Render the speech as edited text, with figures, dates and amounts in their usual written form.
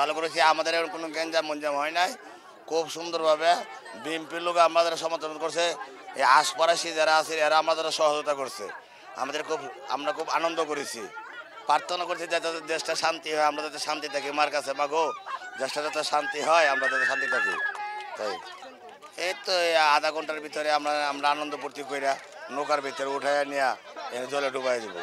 ভালো করেছি, আমাদের কোনো গ্যাঞ্জাম মঞ্জাম হয় নাই, খুব সুন্দরভাবে বিএনপির লোক আমাদের সমর্থন করছে। এই আশপাশি যারা আছে এরা আমাদের সহযোগিতা করছে, আমরা খুব আনন্দ করেছি, প্রার্থনা করছি যাতে দেশটা শান্তি হয়, আমরা যাতে শান্তি থাকি। মার কাছে মাগো দেশটা যাতে শান্তি হয়, আমরা যাতে শান্তি থাকি। তাই এই তো আধা ঘন্টার ভিতরে আমরা আনন্দ ফুর্তি কইরা নৌকার ভিতরে উঠাইয়া নিয়ে জলে ডুবাই দেবো।